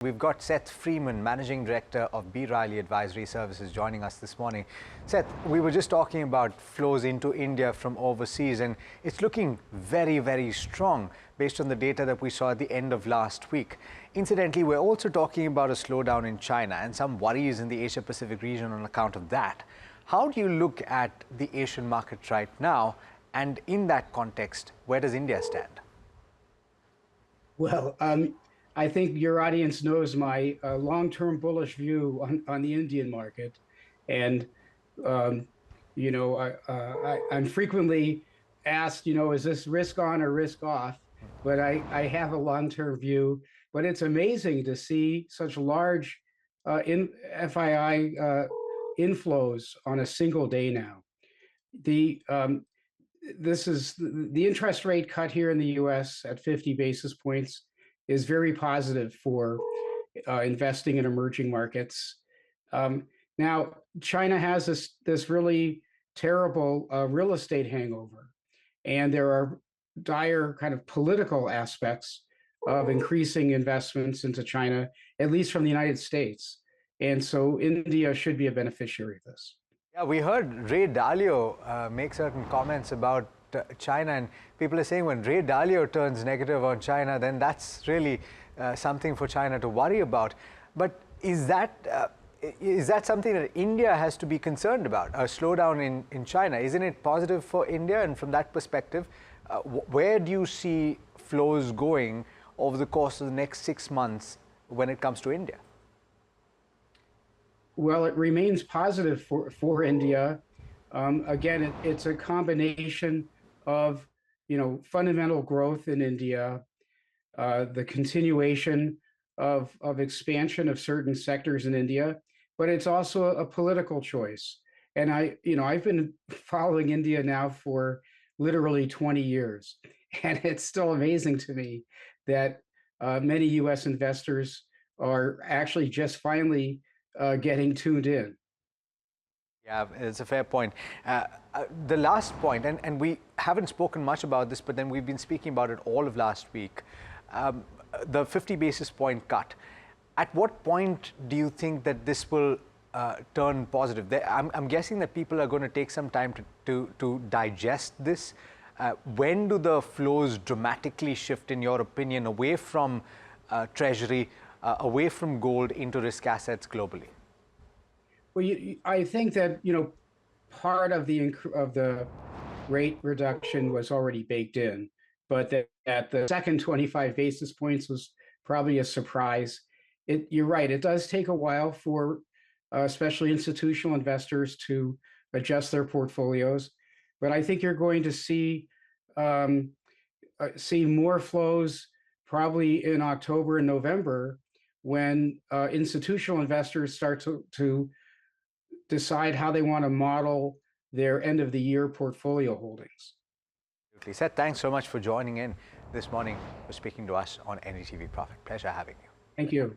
We've got Seth Freeman, Managing Director of B Advisory Services, joining us this morning. Seth, we were just talking about flows into India from overseas, and it's looking very, very strong based on the data that we saw at the end of last week. Incidentally, we're also talking about a slowdown in China and some worries in the Asia-Pacific region on account of that. How do you look at the Asian market right now? And in that context, where does India stand? Well, I think your audience knows my long-term bullish view on the Indian market. And, I'm frequently asked, is this risk on or risk off? But I have a long-term view. But it's amazing to see such large FII inflows on a single day now. This is the interest rate cut here in the U.S. at 50 basis points is very positive for investing in emerging markets. Now, China has this really terrible real estate hangover, and there are dire kind of political aspects of increasing investments into China, at least from the United States. And so India should be a beneficiary of this. Yeah, we heard Ray Dalio make certain comments about China, and people are saying when Ray Dalio turns negative on China, then that's really something for China to worry about. But is that something that India has to be concerned about, a slowdown in China? Isn't it positive for India? And from that perspective, where do you see flows going over the course of the next 6 months when it comes to India? Well, it remains positive for India. Again, it's a combination of fundamental growth in India, the continuation of expansion of certain sectors in India, but it's also a political choice. And I've been following India now for literally 20 years, and it's still amazing to me that many U.S. investors are actually just finally getting tuned in. Yeah, it's a fair point. The last point, and we haven't spoken much about this, but then we've been speaking about it all of last week, the 50 basis point cut. At what point do you think that this will turn positive? I'm guessing that people are going to take some time to digest this. When do the flows dramatically shift, in your opinion, away from Treasury, away from gold into risk assets globally? Well, I think that part of the rate reduction was already baked in, but that the second 25 basis points was probably a surprise. You're right; it does take a while for especially institutional investors to adjust their portfolios, but I think you're going to see more flows probably in October and November when institutional investors start to decide how they want to model their end of the year portfolio holdings. Seth, thanks so much for joining in this morning, for speaking to us on NDTV Profit. Pleasure having you. Thank you.